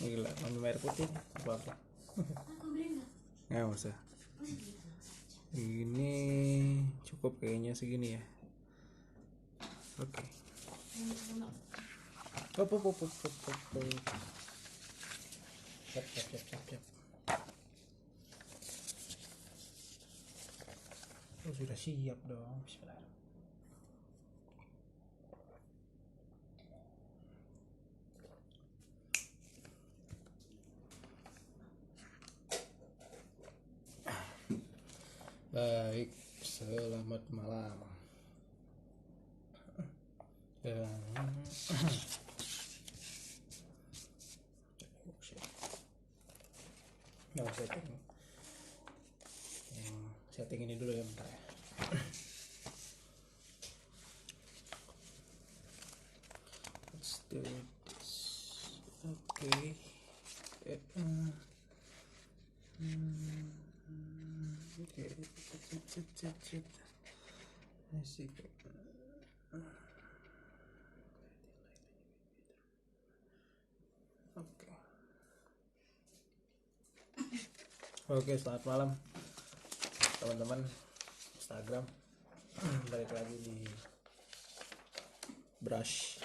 Gila, minum air putih apa-apa. Nggak usah. Ini cukup kayaknya segini ya. Oke. Hop. Siap. Oh, sudah siap dong. Bismillah. Baik, selamat malam. Setting ini dulu ya bentar ya. Let's do this. Okay. Okay. Asik. Oke, selamat malam teman-teman Instagram. Balik lagi di brush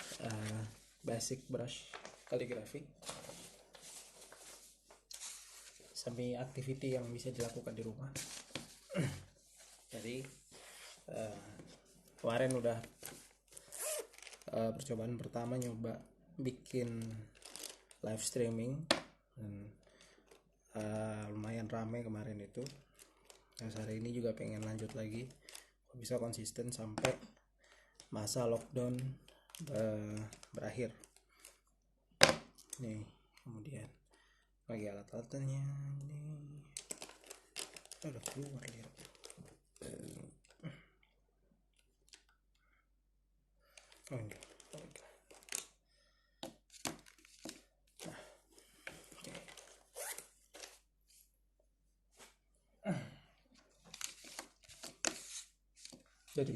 basic brush kaligrafi, semi activity yang bisa dilakukan di rumah. Jadi kemarin udah percobaan pertama nyoba bikin live streaming dan lumayan ramai kemarin itu. Nah, hari ini juga pengen lanjut lagi, bisa konsisten sampai masa lockdown berakhir. Nih, kemudian lagi alat-alatnya ini udah keluar lihat. Oh enggak. Jadi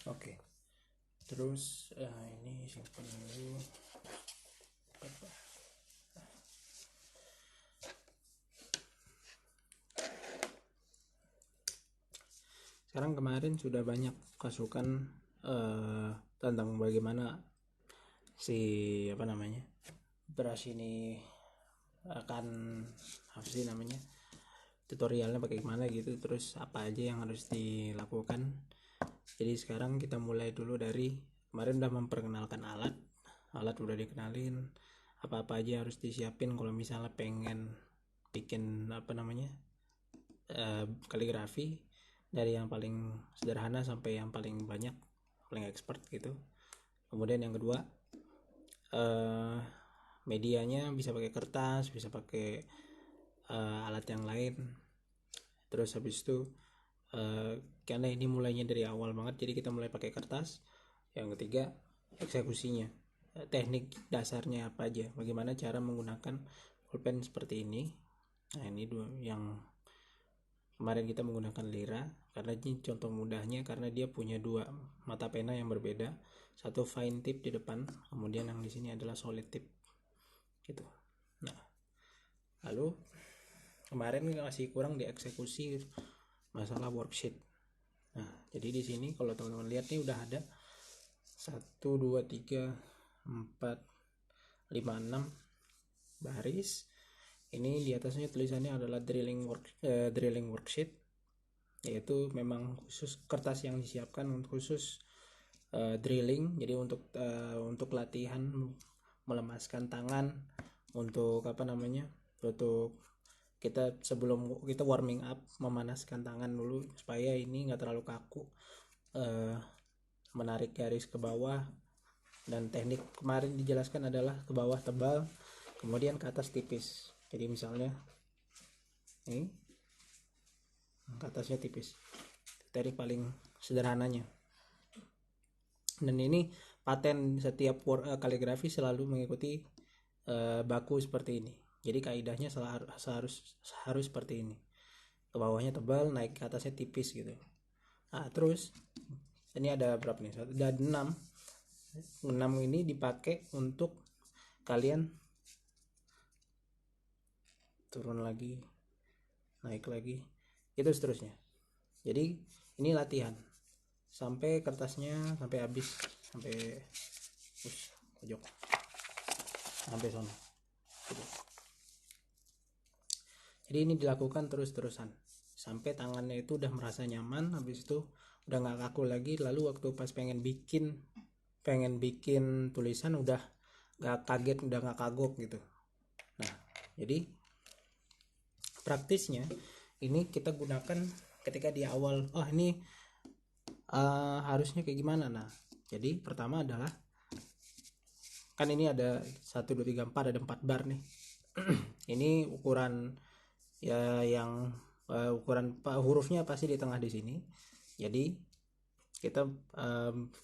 oke. Terus ini simpan dulu. Sekarang kemarin sudah banyak masukan tentang bagaimana si brush ini akan tutorialnya pakai gimana gitu, terus apa aja yang harus dilakukan. Jadi sekarang kita mulai dulu dari kemarin udah memperkenalkan alat udah dikenalin, apa-apa aja harus disiapin kalau misalnya pengen bikin kaligrafi, dari yang paling sederhana sampai yang paling banyak, paling expert gitu. Kemudian yang kedua, medianya bisa pakai kertas, bisa pakai alat yang lain. Terus habis itu karena ini mulainya dari awal banget, jadi kita mulai pakai kertas. Yang ketiga, eksekusinya, teknik dasarnya apa aja, bagaimana cara menggunakan pulpen seperti ini. Nah, ini dua yang Kemarin kita menggunakan lira karena ini contoh mudahnya, karena dia punya dua mata pena yang berbeda, satu fine tip di depan, kemudian yang di sini adalah solid tip gitu. Nah, lalu kemarin masih kurang dieksekusi masalah worksheet. Nah, jadi di sini kalau teman-teman lihat nih udah ada 1 2 3 4 5 6 baris. Ini di atasnya tulisannya adalah drilling worksheet, yaitu memang khusus kertas yang disiapkan khusus drilling. Jadi untuk latihan melemaskan tangan, untuk untuk kita sebelum kita warming up, memanaskan tangan dulu supaya ini nggak terlalu kaku, menarik garis ke bawah. Dan teknik kemarin dijelaskan adalah ke bawah tebal, kemudian ke atas tipis. Jadi misalnya ini ke atasnya tipis, teknik paling sederhananya. Dan ini paten setiap kaligrafi selalu mengikuti baku seperti ini. Jadi kaidahnya harus seperti ini, ke bawahnya tebal, naik ke atasnya tipis gitu. Nah terus ini ada berapa nih, ada 6 ini dipakai untuk kalian turun lagi, naik lagi, itu seterusnya. Jadi ini latihan sampai kertasnya sampai habis, sampai pojok, sampai sana. Jadi ini dilakukan terus-terusan sampai tangannya itu udah merasa nyaman, habis itu udah nggak kaku lagi. Lalu waktu pas pengen bikin tulisan udah nggak kaget, udah nggak kagok gitu. Nah, jadi praktisnya ini kita gunakan ketika di awal. Oh ini harusnya kayak gimana? Nah, jadi pertama adalah kan ini ada 1 2 3 4, ada 4 bar nih. Ini ukuran ya, yang ukuran hurufnya pasti di tengah di sini. Jadi kita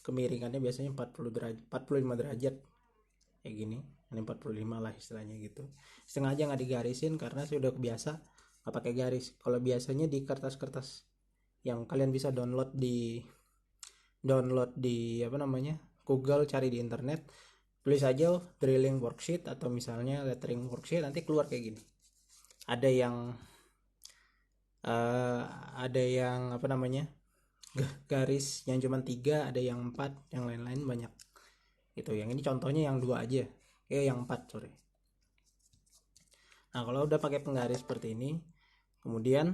kemiringannya biasanya 45 derajat kayak gini. Ini 45 lah istilahnya gitu. Sengaja nggak digarisin karena sudah kebiasa nggak pakai garis. Kalau biasanya di kertas-kertas yang kalian bisa download di Google, cari di internet, tulis aja drilling worksheet atau misalnya lettering worksheet, nanti keluar kayak gini. Ada yang garis yang cuma 3, ada yang 4, yang lain-lain banyak gitu. Yang ini contohnya yang 2 aja, yang 4 sorry. Nah kalau udah pakai penggaris seperti ini, kemudian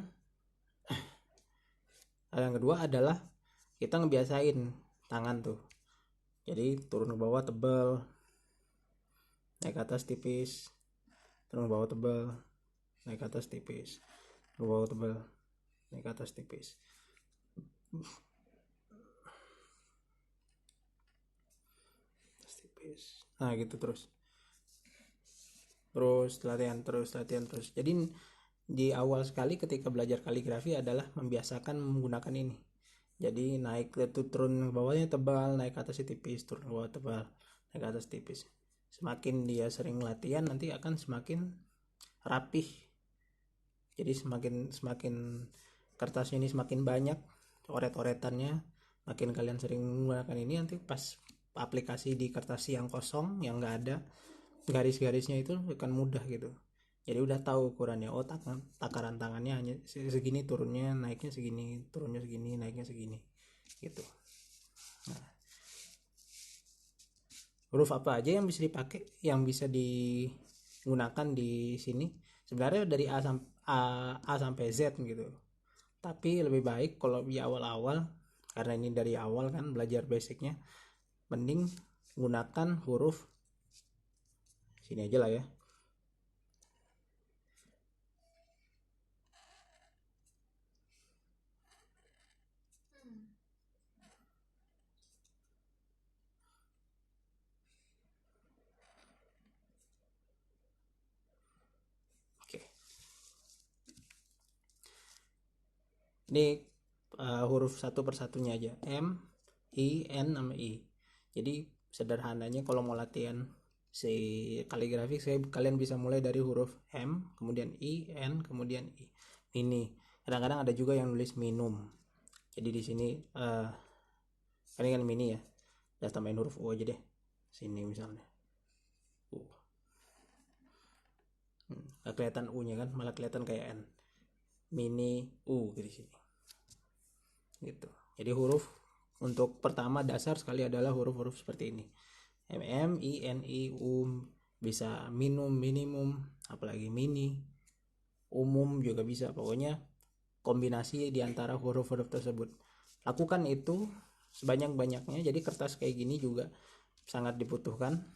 yang kedua adalah kita ngebiasain tangan tuh. Jadi turun ke bawah tebal, naik ke atas tipis, turun ke bawah tebal, naik ke atas tipis, turun ke bawah tebal, naik ke atas tipis. Nah gitu terus latihan terus. Jadi di awal sekali ketika belajar kaligrafi adalah membiasakan menggunakan ini. Jadi naik itu turun ke bawahnya tebal, naik ke atasnya tipis, turun ke bawah tebal, naik ke atas tipis. Semakin dia sering latihan nanti akan semakin rapih. Jadi semakin kertasnya ini semakin banyak oret-oretannya, makin kalian sering menggunakan ini, nanti pas aplikasi di kertas yang kosong, yang nggak ada garis-garisnya, itu akan mudah gitu. Jadi udah tahu ukurannya. Oh, takaran tangannya hanya segini, turunnya naiknya segini, turunnya segini, naiknya segini gitu. Nah, huruf apa aja yang bisa dipakai, yang bisa digunakan di sini? Sebenarnya dari A sampai Z gitu. Tapi lebih baik kalau di awal-awal, karena ini dari awal kan belajar basicnya, mending gunakan huruf sini aja lah ya. Oke. Ini huruf satu persatunya aja, M, I, N sama I. Jadi sederhananya kalau mau latihan si kaligrafi, kalian bisa mulai dari huruf M, kemudian I, N, kemudian I. Ini Kadang-kadang ada juga yang nulis minum. Jadi di sini ini kan mini ya, udah tambahin huruf U aja deh sini misalnya U. Gak kelihatan U nya kan, malah kelihatan kayak N, mini U di sini gitu. Jadi huruf untuk pertama dasar sekali adalah huruf-huruf seperti ini, M, I, N, I, U, bisa minum, minimum, apalagi mini, umum juga bisa. Pokoknya kombinasi di antara huruf-huruf tersebut. Lakukan itu sebanyak-banyaknya. Jadi kertas kayak gini juga sangat dibutuhkan.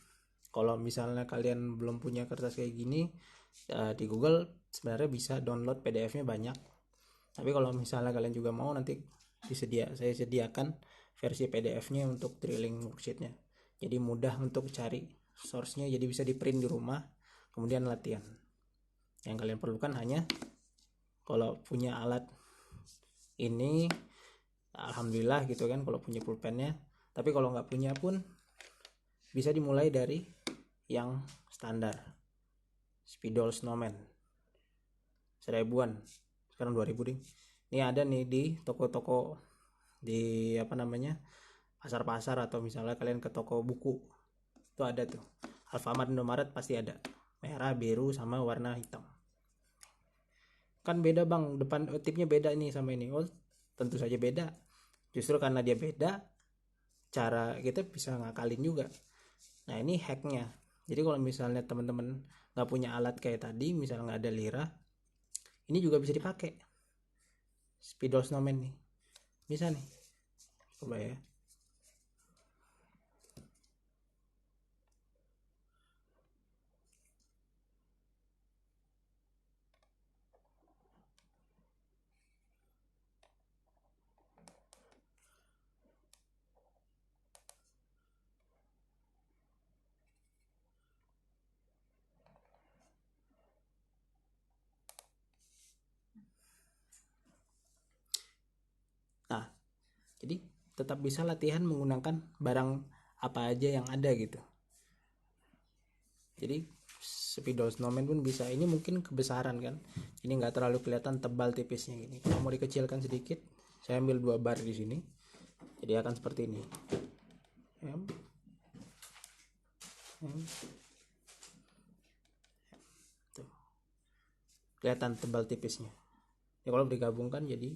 Kalau misalnya kalian belum punya kertas kayak gini, di Google sebenarnya bisa download PDF-nya banyak. Tapi kalau misalnya kalian juga mau, nanti saya sediakan versi PDF-nya untuk drilling worksheet-nya. Jadi mudah untuk cari source-nya, jadi bisa di print di rumah, kemudian latihan. Yang kalian perlukan hanya kalau punya alat ini, alhamdulillah gitu kan, kalau punya pulpennya. Tapi kalau nggak punya pun bisa dimulai dari yang standar, spidol snowman 1000-an, sekarang 2000 deh. Ini ada nih di toko-toko, di pasar-pasar, atau misalnya kalian ke toko buku itu ada tuh, Alfamart, Indomaret pasti ada, merah, biru, sama warna hitam. Kan beda bang, depan tipnya beda ini sama ini. Oh, tentu saja beda. Justru karena dia beda, cara kita bisa ngakalin juga. Nah ini hacknya. Jadi kalau misalnya teman-teman nggak punya alat kayak tadi, misalnya nggak ada lira, ini juga bisa dipakai. Spidol snowman nih, bisa nih. Coba ya. Nah, jadi tetap bisa latihan menggunakan barang apa aja yang ada gitu. Jadi spidol snowman pun bisa. Ini mungkin kebesaran kan, ini nggak terlalu kelihatan tebal tipisnya gini. Kalau mau dikecilkan sedikit, saya ambil 2 bar di sini, jadi akan seperti ini. Tuh, kelihatan tebal tipisnya. Ya kalau digabungkan jadi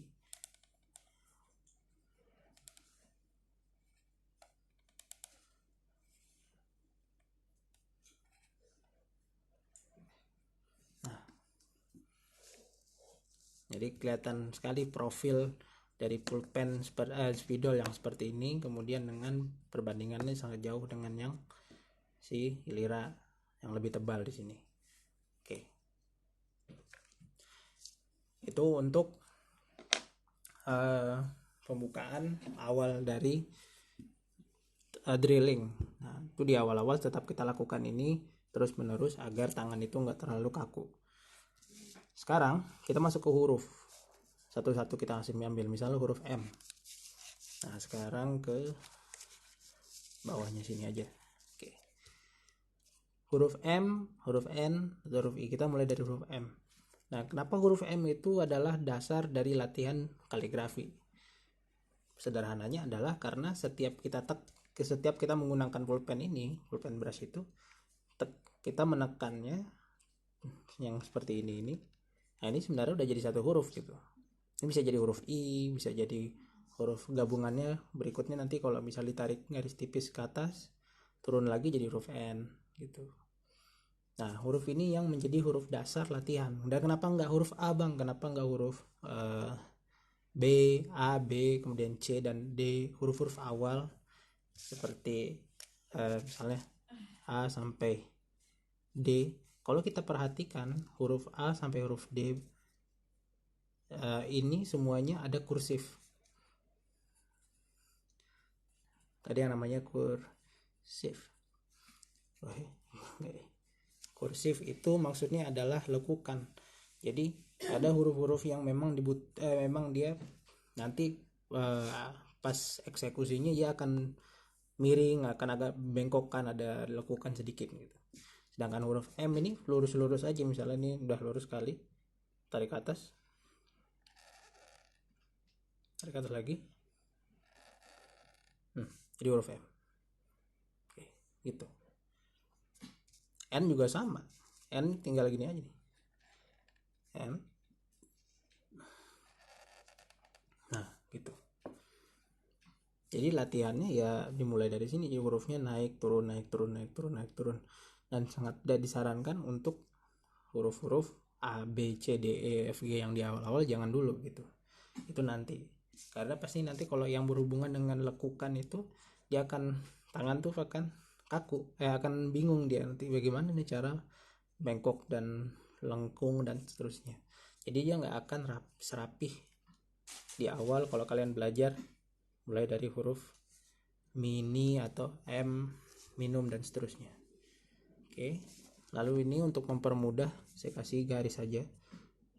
jadi kelihatan sekali profil dari pulpen spidol yang seperti ini, kemudian dengan perbandingannya sangat jauh dengan yang si lira yang lebih tebal di sini. Oke, itu untuk pembukaan awal dari drilling. Nah, itu di awal-awal tetap kita lakukan ini terus menerus agar tangan itu nggak terlalu kaku. Sekarang kita masuk ke huruf. Satu-satu kita langsung ambil, misalnya huruf M. Nah, sekarang ke bawahnya sini aja. Oke. Huruf M, huruf N, huruf I. Kita mulai dari huruf M. Nah, kenapa huruf M itu adalah dasar dari latihan kaligrafi? Sederhananya adalah karena setiap kita menggunakan pulpen ini, pulpen brush itu, kita menekannya yang seperti ini. Nah, ini sebenarnya udah jadi satu huruf gitu. Ini bisa jadi huruf I, bisa jadi huruf gabungannya berikutnya nanti kalau bisa ditarik garis tipis ke atas, turun lagi jadi huruf N gitu. Nah, huruf ini yang menjadi huruf dasar latihan. Dan kenapa nggak huruf A bang? Kenapa nggak huruf B, A, B, kemudian C dan D, huruf-huruf awal seperti misalnya A sampai D. Kalau kita perhatikan huruf A sampai huruf D ini semuanya ada kursif. Tadi yang namanya kursif. Kursif itu maksudnya adalah lekukan. Jadi ada huruf-huruf yang memang memang dia nanti pas eksekusinya dia akan miring, akan agak bengkokkan, ada lekukan sedikit gitu. Sedangkan huruf M ini lurus-lurus aja, misalnya ini udah lurus sekali, tarik ke atas, tarik atas lagi, jadi huruf M. Oke, gitu. N juga sama, N tinggal gini aja nih, N. Nah gitu. Jadi latihannya ya dimulai dari sini, jadi hurufnya naik turun naik turun naik turun naik turun, dan sangat tidak disarankan untuk huruf-huruf A, B, C, D, E, F, G yang di awal-awal jangan dulu gitu. Itu nanti. Karena pasti nanti kalau yang berhubungan dengan lekukan itu dia akan, tangan tuh akan kaku, akan bingung dia nanti bagaimana nih cara bengkok dan lengkung dan seterusnya. Jadi dia nggak akan serapih di awal kalau kalian belajar mulai dari huruf mini atau M, minum dan seterusnya. Oke. Lalu ini untuk mempermudah saya kasih garis saja.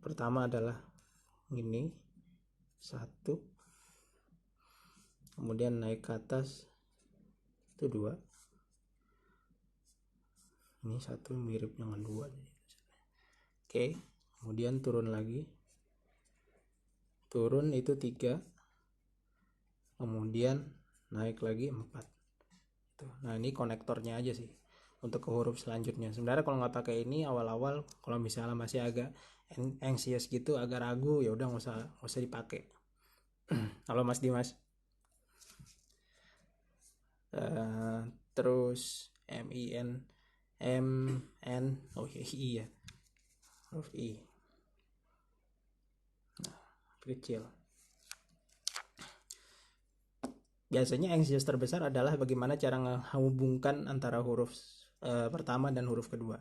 Pertama adalah ini 1, kemudian naik ke atas itu 2, ini 1 mirip dengan 2. Oke, kemudian turun lagi, turun itu 3, kemudian naik lagi 4. Nah ini konektornya aja sih untuk ke huruf selanjutnya. Sebenarnya kalau nggak pakai ini awal-awal, kalau misalnya masih agak anxious gitu, agak ragu, ya udah nggak usah dipakai. Kalau Mas Dimas. Terus MIN, MN, oh iya, huruf I. Nah, kecil. Biasanya anxious terbesar adalah bagaimana cara menghubungkan antara huruf pertama dan huruf kedua.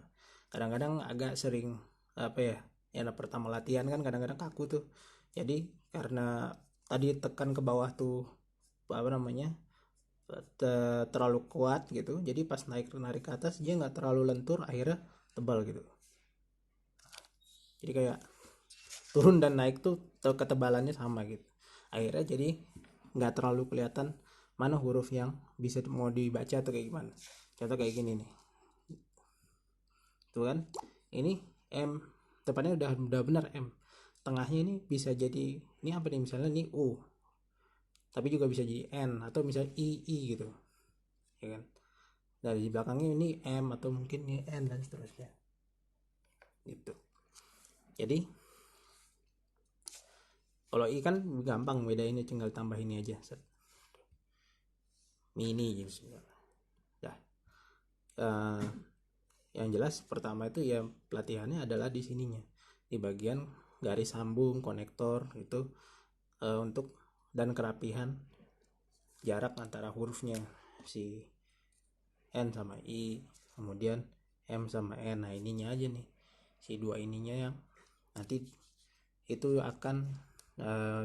Kadang-kadang agak sering yang pertama latihan kan kadang-kadang kaku tuh. Jadi karena tadi tekan ke bawah tuh terlalu kuat gitu, jadi pas narik ke atas dia nggak terlalu lentur, akhirnya tebal gitu. Jadi kayak turun dan naik tuh ketebalannya sama gitu, akhirnya jadi nggak terlalu kelihatan mana huruf yang bisa mau dibaca atau kayak gimana. Contoh kayak gini nih, tuh kan, ini M depannya udah benar M, tengahnya ini bisa jadi ini apa nih, misalnya ini U tapi juga bisa jadi N atau misalnya I gitu ya kan. Dari belakangnya ini M atau mungkin ini N dan seterusnya gitu. Jadi kalau I kan gampang bedainnya, tinggal tambah ini aja mini gitu. Dah. Yang jelas pertama itu ya pelatihannya adalah di sininya, di bagian garis sambung konektor itu, untuk dan kerapihan jarak antara hurufnya si N sama I, kemudian M sama N. Nah ininya aja nih, si dua ininya yang nanti itu akan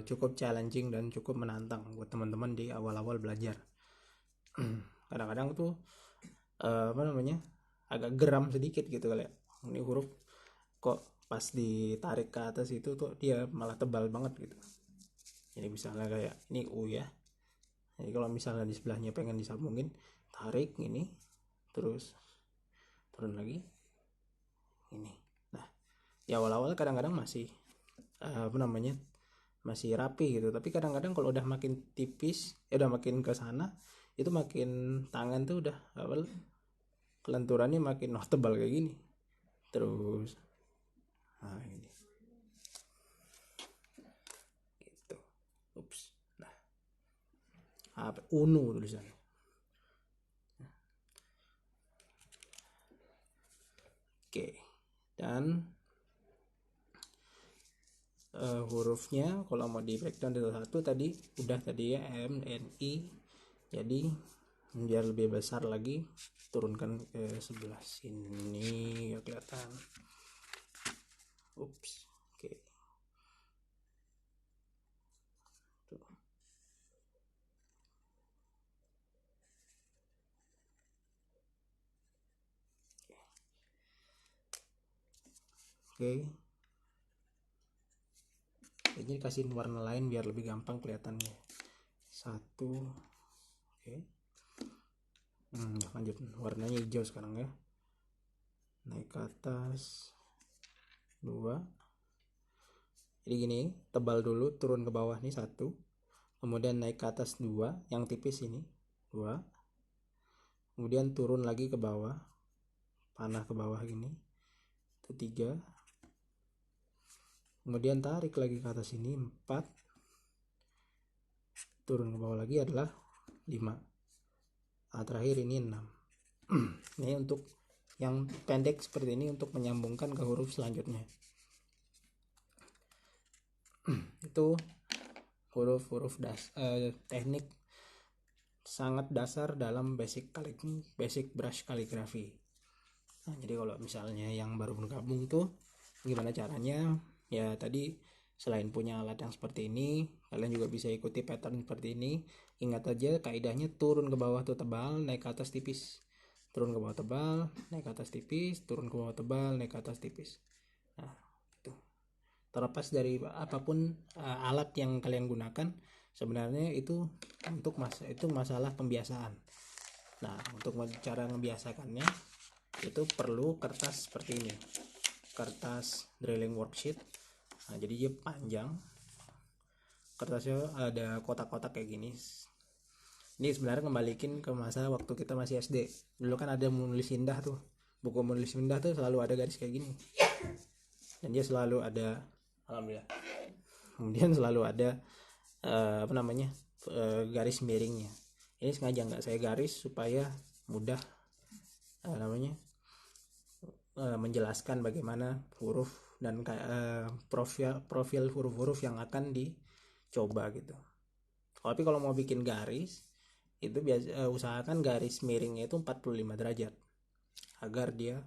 cukup challenging dan cukup menantang buat teman-teman di awal-awal belajar. Kadang-kadang tuh agak geram sedikit gitu kali ya, ini huruf kok pas ditarik ke atas itu tuh dia malah tebal banget gitu. Jadi misalnya kayak ini U ya, jadi kalau misalnya di sebelahnya pengen disambungin, tarik ini terus turun lagi ini. Nah di awal-awal kadang-kadang masih masih rapi gitu, tapi kadang-kadang kalau udah makin tipis udah makin ke sana itu makin tangan tuh udah kelenturannya makin tebal kayak gini terus. Nah ini gitu. Ups. Nah apa UNU tulisannya. Oke, dan hurufnya kalau mau di breakdown satu tadi udah tadi ya, M, N, I. Jadi biar lebih besar lagi turunkan ke sebelah sini ya kelihatan. Ups. Oke. Tuh. Oke. Jadi kasih warna lain biar lebih gampang kelihatannya. 1. Oke. Lanjut, warnanya hijau sekarang ya. Naik ke atas 2. Jadi gini, tebal dulu, turun ke bawah nih 1. kemudian naik ke atas 2 yang tipis ini 2, kemudian turun lagi ke bawah, panah ke bawah gini itu 3, kemudian tarik lagi ke atas ini 4, turun ke bawah lagi adalah 5. Nah, terakhir ini 6. Ini untuk yang pendek seperti ini untuk menyambungkan ke huruf selanjutnya. Itu huruf-huruf teknik sangat dasar dalam basic brush kaligrafi. Nah, jadi kalau misalnya yang baru bergabung tuh gimana caranya? Ya tadi selain punya alat yang seperti ini, kalian juga bisa ikuti pattern seperti ini. Ingat aja kaidahnya turun ke bawah tuh tebal, naik ke atas tipis. Turun ke bawah tebal, naik ke atas tipis, turun ke bawah tebal, naik ke atas tipis. Nah, itu. Terlepas dari apapun alat yang kalian gunakan, sebenarnya itu untuk masalah pembiasaan. Nah, untuk cara membiasakannya itu perlu kertas seperti ini, kertas drilling worksheet. Nah, jadi dia panjang, kertasnya ada kotak-kotak kayak gini. Ini sebenarnya kembalikan ke masa waktu kita masih SD. Dulu kan ada menulis indah tuh, buku menulis indah tuh selalu ada garis kayak gini, dan dia selalu ada, alhamdulillah, kemudian selalu ada garis miringnya. Ini sengaja nggak saya garis supaya mudah menjelaskan bagaimana huruf dan profil huruf-huruf yang akan dicoba gitu. Tapi kalau mau bikin garis itu usahakan garis miringnya itu 45 derajat agar dia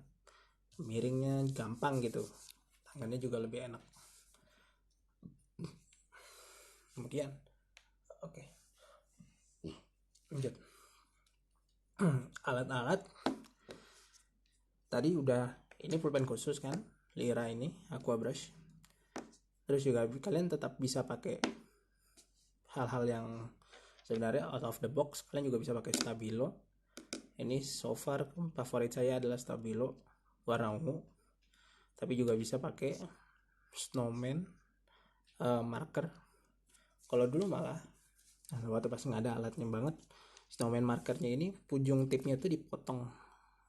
miringnya gampang gitu, tangannya juga lebih enak. Kemudian oke, lanjut. Alat-alat tadi udah, ini pulpen khusus kan, Lira ini aqua brush. Terus juga kalian tetap bisa pakai hal-hal yang sebenarnya out of the box. Kalian juga bisa pakai stabilo. Ini so far favorit saya adalah stabilo warna ungu, tapi juga bisa pakai snowman marker. Kalau dulu malah waktu pas nggak ada alatnya banget, snowman markernya ini ujung tipnya tuh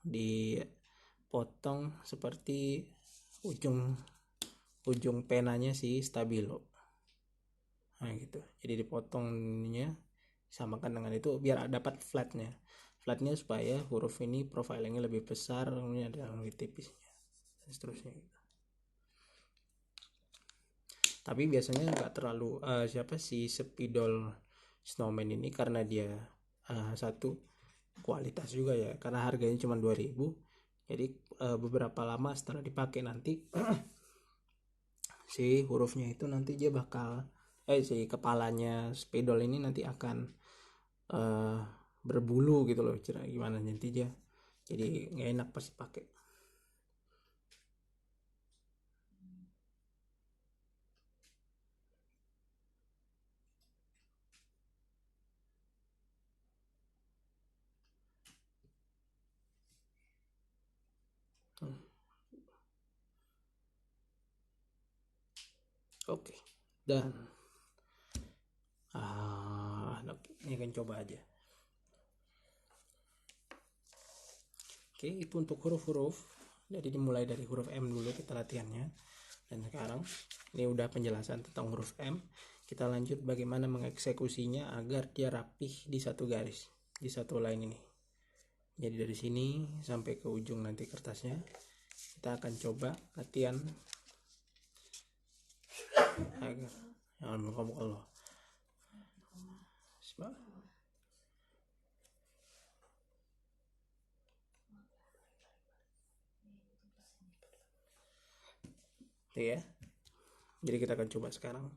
dipotong seperti ujung penanya si stabilo. Nah gitu, jadi dipotongnya samakan dengan itu biar dapat flatnya supaya huruf ini profilingnya lebih besar, kemudian ada yang lebih tipisnya dan seterusnya gitu. Tapi biasanya nggak terlalu si spidol snowman ini, karena dia satu kualitas juga ya, karena harganya cuma 2000. Jadi beberapa lama setelah dipakai nanti si hurufnya itu nanti dia bakal si kepalanya spidol ini nanti akan berbulu gitu loh, gimana nanti dia jadi nggak enak pas dipakai. Oke. Dan ini akan coba aja. Oke, itu untuk huruf-huruf. Jadi dimulai dari huruf M dulu kita latihannya. Dan sekarang ini udah penjelasan tentang huruf M. Kita lanjut bagaimana mengeksekusinya agar dia rapih di satu garis, di satu line ini. Jadi dari sini sampai ke ujung nanti kertasnya kita akan coba latihan agar Allah. Ya. Jadi kita akan coba sekarang.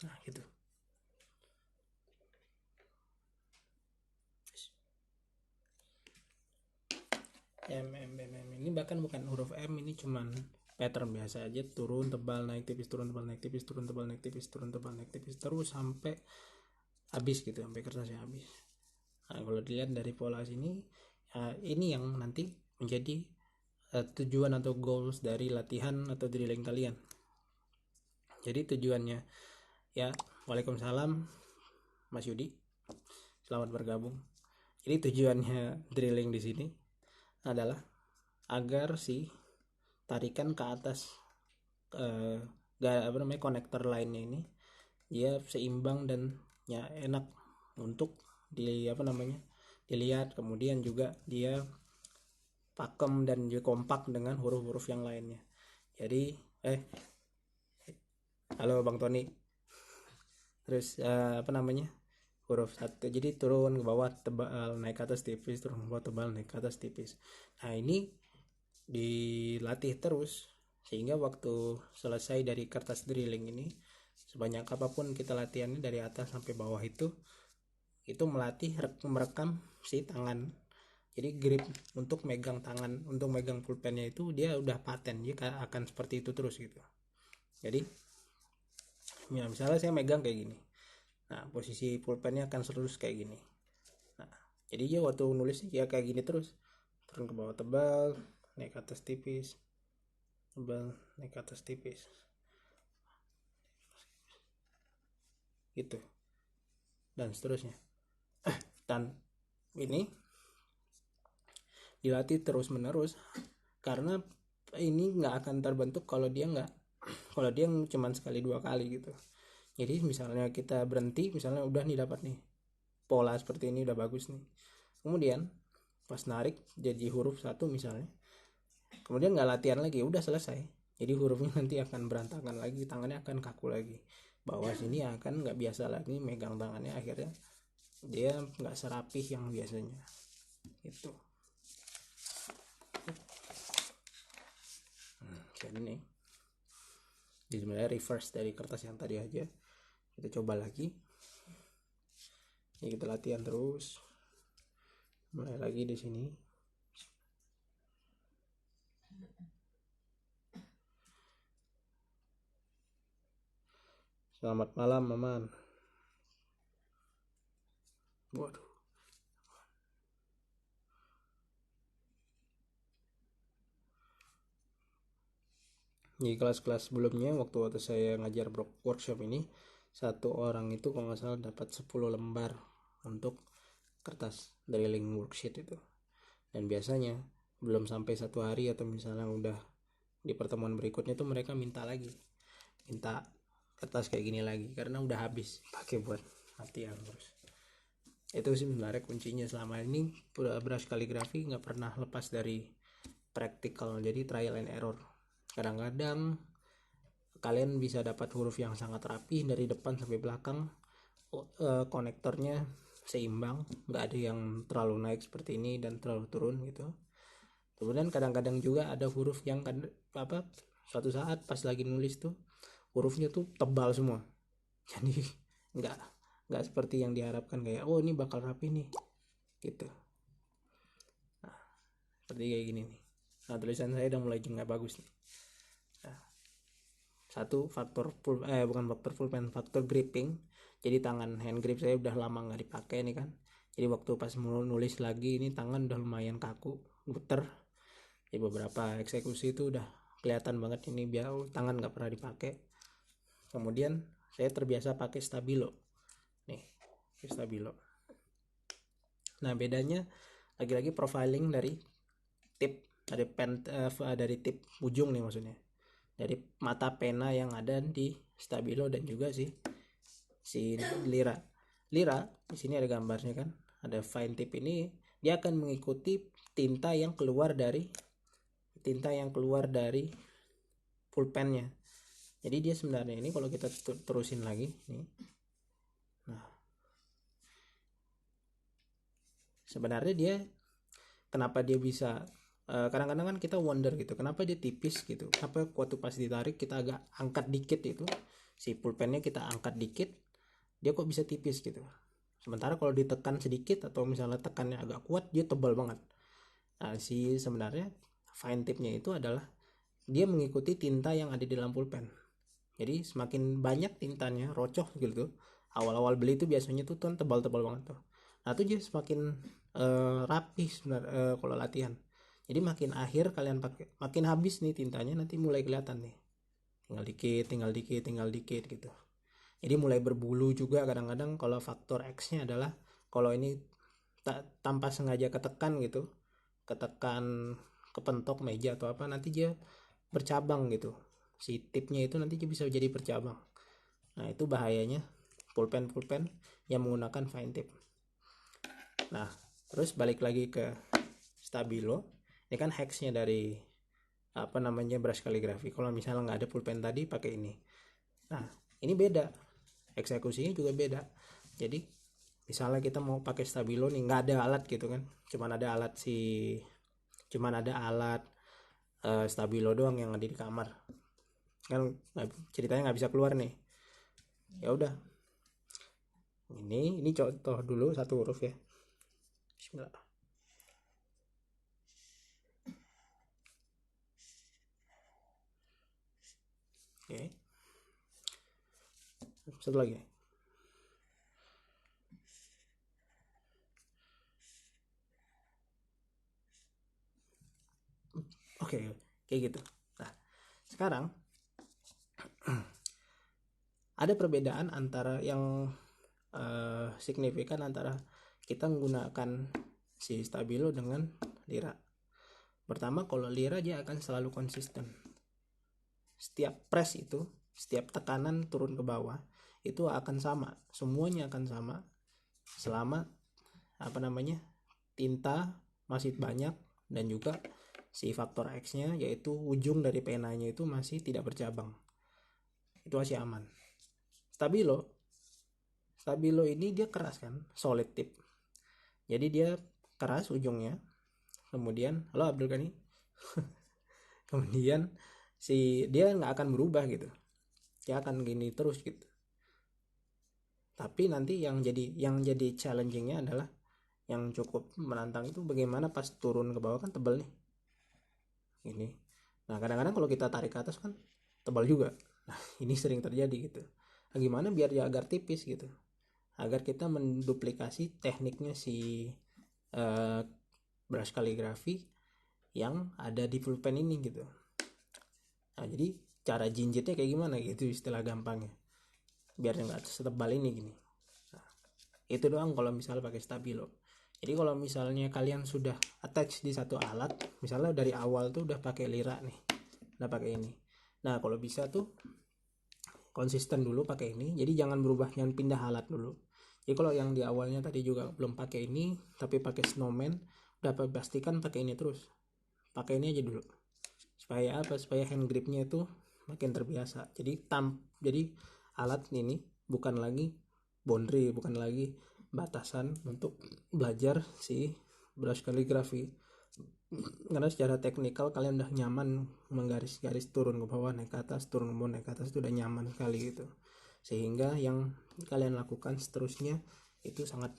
Nah gitu. Ini bahkan bukan huruf M, ini cuman pattern biasa aja, turun tebal naik tipis, turun tebal naik tipis, turun tebal naik tipis, turun tebal naik tipis, terus sampai habis gitu, sampai kertasnya habis. Nah kalau dilihat dari pola sini, ini yang nanti menjadi tujuan atau goals dari latihan atau drilling kalian. Jadi tujuannya ya, waalaikumsalam Mas Yudi, selamat bergabung. Jadi tujuannya drilling di sini adalah agar si tarikan ke atas konektor lainnya ini dia seimbang dan ya enak untuk dilihat, kemudian juga dia pakem dan juga kompak dengan huruf-huruf yang lainnya. Jadi halo Bang Tony. Terus huruf satu, jadi turun ke bawah tebal, naik ke atas tipis, turun ke bawah tebal, naik ke atas tipis. Nah ini dilatih terus sehingga waktu selesai dari kertas drilling ini, sebanyak apapun kita latihannya dari atas sampai bawah itu melatih merekam si tangan. Jadi grip untuk megang tangan, untuk megang pulpennya itu dia udah paten, dia akan seperti itu terus gitu. Jadi ya misalnya saya megang kayak gini, nah posisi pulpennya akan terus kayak gini. Nah jadi dia waktu nulis ya kayak gini terus, turun ke bawah tebal, naik ke atas tipis, tebal, naik ke atas tipis gitu, dan seterusnya. Dan ini dilatih terus menerus karena ini nggak akan terbentuk kalau dia cuma sekali dua kali gitu. Jadi misalnya kita berhenti, misalnya udah nih dapat nih pola seperti ini, udah bagus nih, kemudian pas narik jadi huruf satu misalnya, kemudian nggak latihan lagi, udah selesai, jadi hurufnya nanti akan berantakan lagi, tangannya akan kaku lagi, bawah sini akan nggak biasa lagi megang tangannya, akhirnya dia nggak serapih yang biasanya itu. Jadi nih, jadi sebenarnya reverse dari kertas yang tadi aja, kita coba lagi. Ini kita latihan terus, mulai lagi di sini. Selamat malam Maman. Waduh. Di kelas-kelas sebelumnya, waktu saya ngajar workshop ini, satu orang itu kalau nggak salah dapat 10 lembar untuk kertas drilling worksheet itu. Dan biasanya belum sampai 1 hari atau misalnya udah di pertemuan berikutnya tuh mereka minta kertas kayak gini lagi karena udah habis pakai buat latihan terus. Itu sih sebenarnya kuncinya. Selama ini brush kaligrafi nggak pernah lepas dari practical, jadi trial and error. Kadang-kadang kalian bisa dapat huruf yang sangat rapi dari depan sampai belakang, konektornya seimbang, nggak ada yang terlalu naik seperti ini dan terlalu turun gitu. Kemudian kadang-kadang juga ada huruf yang suatu saat pas lagi nulis tuh hurufnya tuh tebal semua, jadi nggak seperti yang diharapkan, kayak oh ini bakal rapi nih gitu. Nah, seperti kayak gini nih. Nah tulisan saya udah mulai nggak bagus nih. Satu faktor faktor gripping. Jadi tangan hand grip saya udah lama nggak dipakai nih kan, jadi waktu pas mau nulis lagi ini tangan udah lumayan kaku, muter. Jadi beberapa eksekusi itu udah kelihatan banget ini biar tangan nggak pernah dipakai. Kemudian saya terbiasa pakai stabilo nih, stabilo. Nah bedanya lagi-lagi profiling dari tip, dari tip ujung nih, maksudnya dari mata pena yang ada di stabilo dan juga si lira di sini ada gambarnya kan, ada fine tip. Ini dia akan mengikuti tinta yang keluar dari pulpennya. Jadi dia sebenarnya ini kalau kita terusin lagi nih, nah sebenarnya dia kenapa dia bisa kadang-kadang kan kita wonder gitu, kenapa dia tipis gitu, kenapa waktu pas ditarik kita agak angkat dikit itu, si pulpennya kita angkat dikit, dia kok bisa tipis gitu. Sementara kalau ditekan sedikit atau misalnya tekannya agak kuat, dia tebal banget. Nah, sebenarnya fine tipnya itu adalah dia mengikuti tinta yang ada di dalam pulpen. Jadi semakin banyak tintanya, rocoh gitu. Awal-awal beli itu biasanya tuh kan tebal-tebal banget tuh. Nah, itu dia semakin rapi sebenarnya kalau latihan. Jadi makin akhir kalian pakai, makin habis nih tintanya, nanti mulai kelihatan nih. Tinggal dikit, tinggal dikit, tinggal dikit gitu. Jadi mulai berbulu juga kadang-kadang. Kalau faktor X-nya adalah kalau ini tanpa sengaja ketekan gitu, ketekan kepentok meja atau apa, nanti dia bercabang gitu. Si tipnya itu nanti bisa jadi bercabang. Nah, itu bahayanya pulpen-pulpen yang menggunakan fine tip. Nah, terus balik lagi ke stabilo. Ini kan hacksnya dari apa namanya, brush kaligrafi. Kalau misalnya nggak ada pulpen tadi, pakai ini. Nah, ini beda, eksekusinya juga beda. Jadi misalnya kita mau pakai stabilo nih, nggak ada alat gitu kan, cuman ada alat stabilo doang yang ada di kamar kan, ceritanya nggak bisa keluar nih. Ya udah, ini contoh dulu satu huruf ya. Bismillah. Oke, satu lagi. Oke, kayak gitu. Nah, sekarang ada perbedaan antara yang signifikan antara kita menggunakan si stabilo dengan lira. Pertama, kalau lira dia akan selalu konsisten. Setiap press itu, setiap tekanan turun ke bawah itu akan sama, semuanya akan sama selama apa namanya, tinta masih banyak dan juga si faktor X-nya yaitu ujung dari penanya itu masih tidak bercabang. Itu masih aman. Stabilo Stabilo ini dia keras kan, solid tip. Jadi dia keras ujungnya. Kemudian, halo Abdul Ghani. Kemudian dia nggak akan berubah gitu. Dia akan gini terus gitu. Tapi nanti yang jadi challengingnya adalah, yang cukup menantang itu bagaimana pas turun ke bawah kan tebal nih. Ini. Nah, kadang-kadang kalau kita tarik ke atas kan tebal juga. Nah, ini sering terjadi gitu. Nah, gimana biar dia agar tipis gitu. Agar kita menduplikasi tekniknya si uh, brush kaligrafi yang ada di pulpen ini gitu. Nah, jadi cara jinjitnya kayak gimana gitu istilah gampangnya, biar nggak setebal ini gini. Nah, itu doang kalau misalnya pakai stabilo. Jadi kalau misalnya kalian sudah attach di satu alat, misalnya dari awal tuh udah pakai lira nih, udah pakai ini. Nah, kalau bisa tuh konsisten dulu pakai ini. Jadi jangan berubah, jangan pindah alat dulu. Jadi kalau yang di awalnya tadi juga belum pakai ini, tapi pakai snowman, udah pastikan pakai ini terus. Pakai ini aja dulu. Supaya apa? Supaya hand gripnya itu makin terbiasa. Jadi alat ini bukan lagi boundary, bukan lagi batasan untuk belajar si brush kaligrafi. Karena secara teknikal kalian udah nyaman menggaris-garis turun ke bawah, naik ke atas, turun ke bawah, naik ke atas, itu udah nyaman sekali gitu. Sehingga yang kalian lakukan seterusnya itu sangat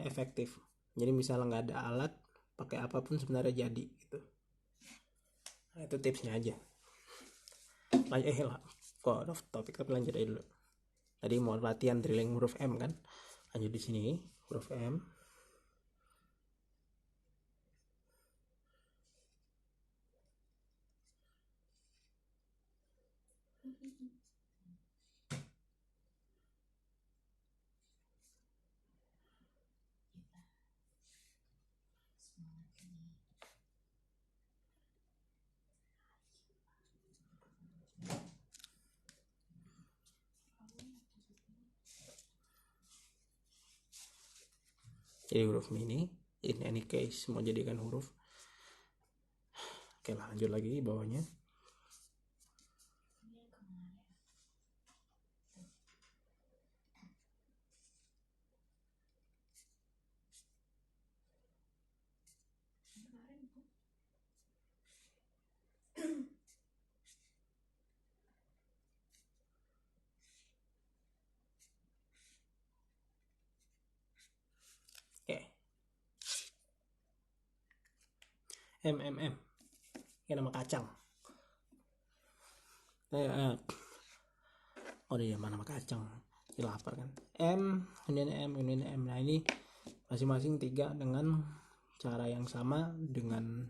efektif. Jadi misalnya nggak ada alat, pakai apapun sebenarnya jadi gitu. Nah, itu tipsnya aja. Lah, kok off topik, tapi lanjut aja dulu. Tadi mau latihan drilling huruf M kan, lanjut di sini huruf M. Jadi huruf mini, in any case mau jadikan huruf. Oke lah, lanjut lagi bawahnya. MMM, kayak nama kacang. Oh iya, mana nama kacang, lapar kan. Kemudian M. Nah ini masing-masing 3 dengan cara yang sama, dengan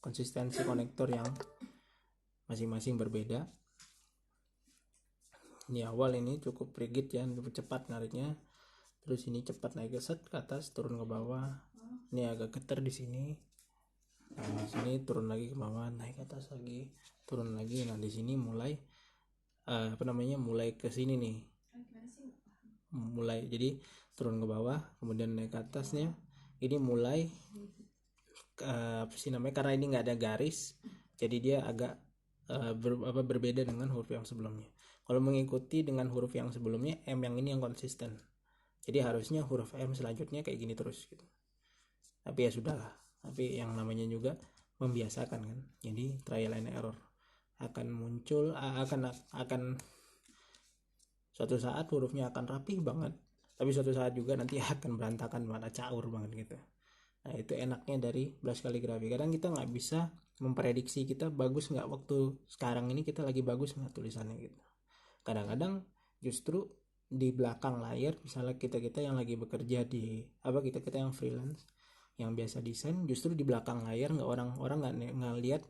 konsistensi konektor yang masing-masing berbeda. Ini awal ini cukup rigid ya, cukup cepat nariknya. Terus ini cepat naik ke atas, turun ke bawah. Ini agak getar di sini. Nah, di sini turun lagi ke bawah, naik ke atas lagi, turun lagi. Nah, di sini mulai mulai ke sini nih. Mulai jadi turun ke bawah, kemudian naik ke atasnya. Ini mulai karena ini nggak ada garis, jadi dia agak berbeda dengan huruf yang sebelumnya. Kalau mengikuti dengan huruf yang sebelumnya, M yang ini yang konsisten. Jadi harusnya huruf M selanjutnya kayak gini terus gitu. Tapi ya sudahlah. Tapi yang namanya juga membiasakan kan. Jadi trial and error akan muncul, akan suatu saat hurufnya akan rapih banget, tapi suatu saat juga nanti akan berantakan, mana caur banget gitu. Nah itu enaknya dari brush calligraphy. Kadang kita nggak bisa memprediksi kita bagus nggak waktu sekarang ini, kita lagi bagus nggak tulisannya gitu. Kadang-kadang justru di belakang layar, misalnya kita yang lagi bekerja di kita yang freelance, yang biasa desain, justru di belakang layar nggak orang nggak lihat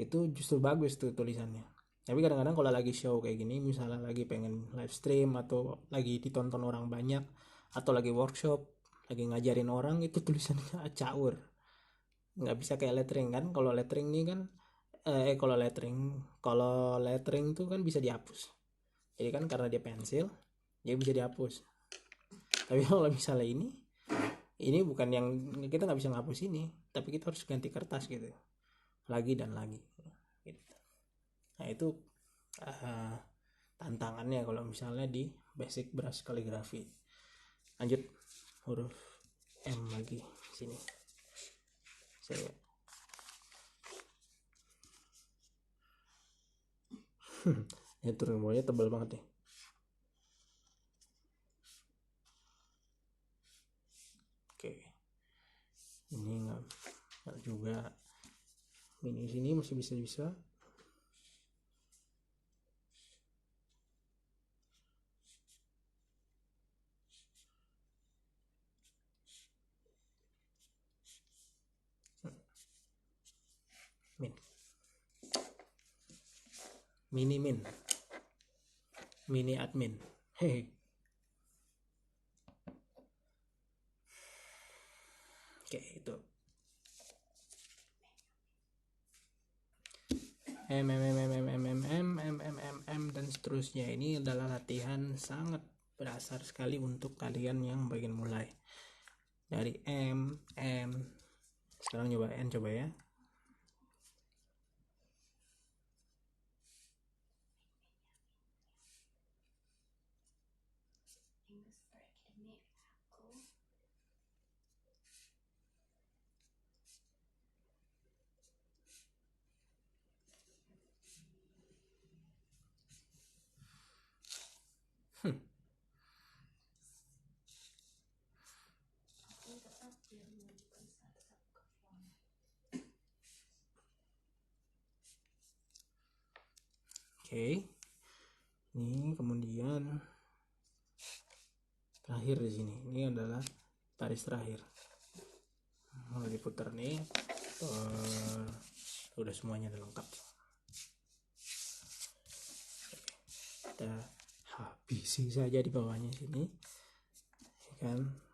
itu justru bagus tuh tulisannya. Tapi kadang-kadang kalau lagi show kayak gini, misalnya lagi pengen live stream atau lagi ditonton orang banyak, atau lagi workshop, lagi ngajarin orang, itu tulisannya caur, nggak bisa kayak lettering kan. Kalau lettering ini kan kalau lettering tuh kan bisa dihapus. Jadi kan karena dia pensil, jadi bisa dihapus. Tapi kalau misalnya ini bukan, yang kita nggak bisa ngapus ini, tapi kita harus ganti kertas gitu, lagi dan lagi gitu. Nah itu tantangannya kalau misalnya di basic brush calligraphy. Lanjut huruf M lagi sini. Saya ya turun bawahnya tebal banget nih. Oke, ini nggak juga, ini sini masih bisa. Mini admin. Hehe. Oke, itu M dan seterusnya. Ini adalah latihan sangat berdasar sekali untuk kalian yang bagian mulai. Dari M. Sekarang coba N, coba ya. Oke. Ini kemudian terakhir di sini. Ini adalah baris terakhir. Mau diputar nih. Udah semuanya udah lengkap. Kita habisi saja di bawahnya sini. Kan?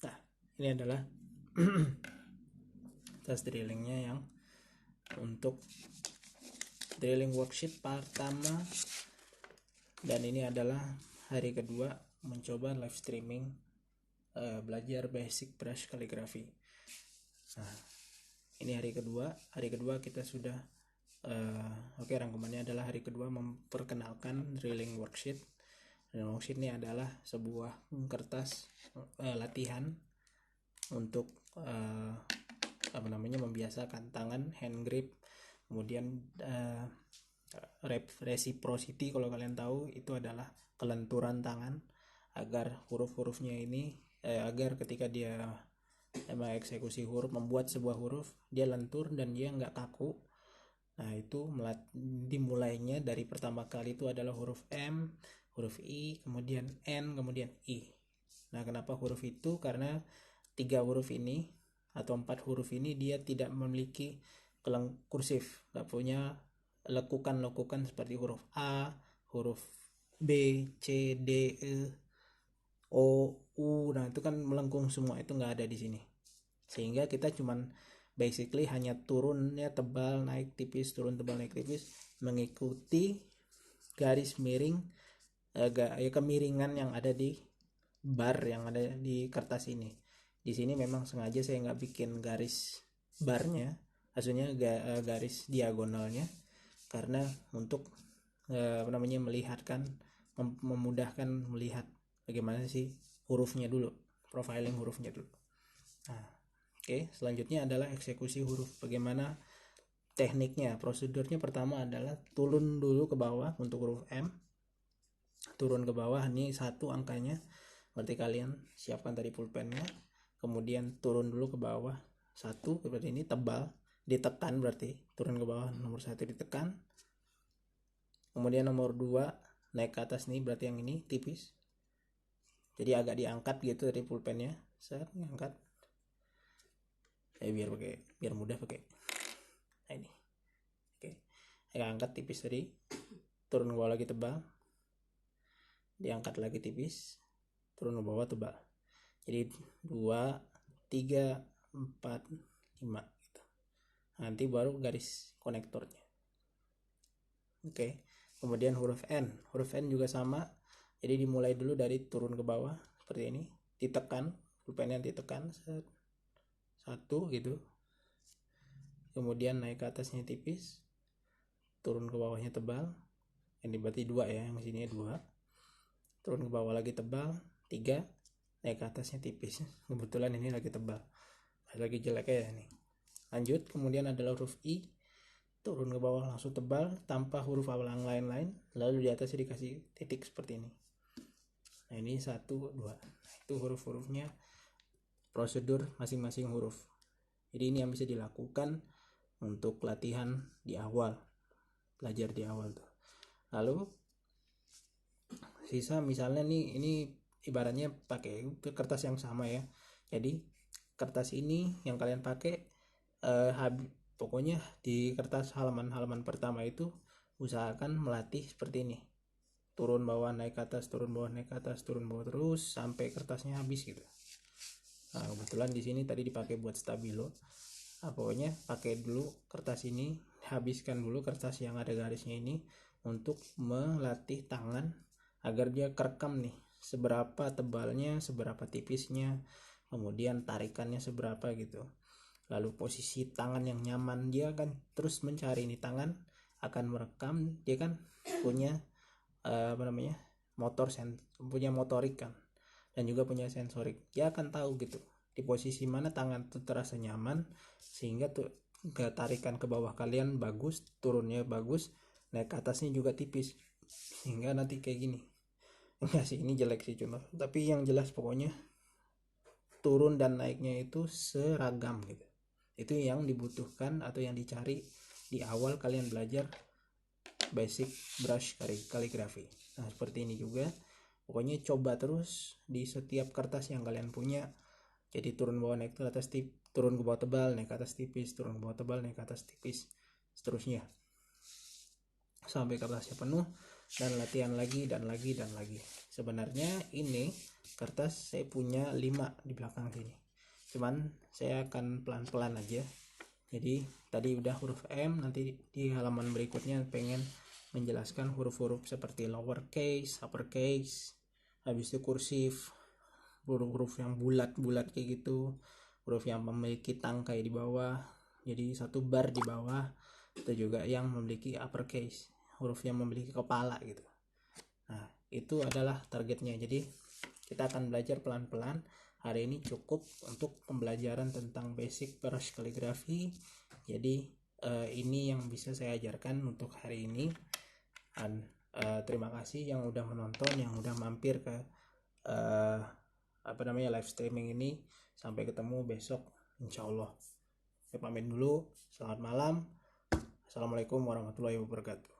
Nah, ini adalah tes drillingnya yang untuk drilling worksheet pertama, dan ini adalah hari kedua mencoba live streaming belajar basic brush calligraphy. Nah, ini hari kedua kita sudah Oke, rangkumannya adalah hari kedua memperkenalkan drilling worksheet. Drilling worksheet ini adalah sebuah kertas latihan untuk membiasakan tangan, hand grip, kemudian reciprocity, kalau kalian tahu itu adalah kelenturan tangan, agar huruf-hurufnya ini agar ketika dia mengeksekusi huruf, membuat sebuah huruf, dia lentur dan dia nggak kaku. Nah, itu dimulainya dari pertama kali itu adalah huruf M, huruf I, kemudian N, kemudian I. Nah, kenapa huruf itu? Karena 3 huruf ini atau 4 huruf ini dia tidak memiliki kursif, nggak punya lekukan-lekukan seperti huruf A, huruf B, C, D, E, O, U. Nah, itu kan melengkung semua, itu nggak ada di sini. Sehingga kita cuman basically hanya turunnya tebal, naik tipis, turun tebal, naik tipis, mengikuti garis miring, kemiringan yang ada di bar yang ada di kertas ini. Di sini memang sengaja saya nggak bikin garis barnya, maksudnya garis diagonalnya, karena untuk melihatkan, memudahkan melihat bagaimana sih hurufnya dulu, profiling hurufnya dulu. Nah, oke, selanjutnya adalah eksekusi huruf. Bagaimana tekniknya? Prosedurnya pertama adalah turun dulu ke bawah untuk huruf M. Turun ke bawah, ini 1 angkanya. Berarti kalian siapkan tadi pulpennya. Kemudian turun dulu ke bawah 1, seperti ini, tebal. Ditekan, berarti turun ke bawah nomor 1 ditekan. Kemudian nomor 2 naik ke atas nih, berarti yang ini tipis. Jadi agak diangkat gitu dari pulpennya. Set, diangkat. Biar mudah pakai. Nah, ini. Oke. Agak angkat tipis tadi. Turun ke bawah lagi tebal. Diangkat lagi tipis. Turun ke bawah tebal. Jadi 2, 3, 4, 5 gitu. Nanti baru garis konektornya. Oke. Kemudian huruf N. Huruf N juga sama. Jadi dimulai dulu dari turun ke bawah seperti ini. Ditekan. Pulpennya ditekan. 1 gitu. Kemudian naik ke atasnya tipis. Turun ke bawahnya tebal. Ini berarti 2 ya. Yang sini 2. Turun ke bawah lagi tebal. 3. Naik ke atasnya tipis. Kebetulan ini lagi tebal. Lagi jelek ya ini. Lanjut. Kemudian adalah huruf I. Turun ke bawah langsung tebal tanpa huruf awal yang lain-lain. Lalu di atasnya dikasih titik seperti ini. Nah, ini 1, 2. Nah, itu huruf-hurufnya, prosedur masing-masing huruf. Jadi ini yang bisa dilakukan untuk latihan di awal, belajar di awal tuh. Lalu sisa misalnya nih, ini ibaratnya pakai kertas yang sama ya. Jadi kertas ini yang kalian pakai pokoknya di kertas halaman pertama itu usahakan melatih seperti ini. Turun bawah naik ke atas, turun bawah naik ke atas, turun bawah terus sampai kertasnya habis gitu. Nah, kebetulan di sini tadi dipakai buat stabilo. Nah, pokoknya pakai dulu kertas ini, habiskan dulu kertas yang ada garisnya ini untuk melatih tangan agar dia kerekam nih seberapa tebalnya, seberapa tipisnya, kemudian tarikannya seberapa gitu. Lalu posisi tangan yang nyaman, dia akan terus mencari nih, tangan akan merekam, dia kan punya punya motorik kan, dan juga punya sensorik. Dia akan tahu gitu di posisi mana tangan tuh terasa nyaman, sehingga tuh tarikan ke bawah kalian bagus, turunnya bagus, naik ke atasnya juga tipis, sehingga nanti kayak gini. Enggak sih, ini jelek sih contoh, tapi yang jelas pokoknya turun dan naiknya itu seragam gitu. Itu yang dibutuhkan atau yang dicari di awal kalian belajar basic brush kaligrafi. Nah, seperti ini juga. Pokoknya coba terus di setiap kertas yang kalian punya. Jadi turun bawah naik ke atas turun ke bawah tebal, naik ke atas tipis, turun ke bawah tebal, naik ke atas tipis, seterusnya sampai kertasnya penuh, dan latihan lagi dan lagi dan lagi. Sebenarnya ini kertas saya punya 5 di belakang sini, cuman saya akan pelan-pelan aja. Jadi tadi udah huruf M, nanti di halaman berikutnya pengen menjelaskan huruf-huruf seperti lowercase, uppercase, habis itu kursif, huruf-huruf yang bulat-bulat kayak gitu, huruf yang memiliki tangkai di bawah, jadi 1 bar di bawah, atau juga yang memiliki uppercase, huruf yang memiliki kepala gitu. Nah, itu adalah targetnya. Jadi kita akan belajar pelan-pelan. Hari ini cukup untuk pembelajaran tentang basic brush kaligrafi. Jadi ini yang bisa saya ajarkan untuk hari ini. Dan terima kasih yang udah menonton, yang udah mampir ke live streaming ini. Sampai ketemu besok insyaallah. Saya pamit dulu. Selamat malam. Assalamualaikum warahmatullahi wabarakatuh.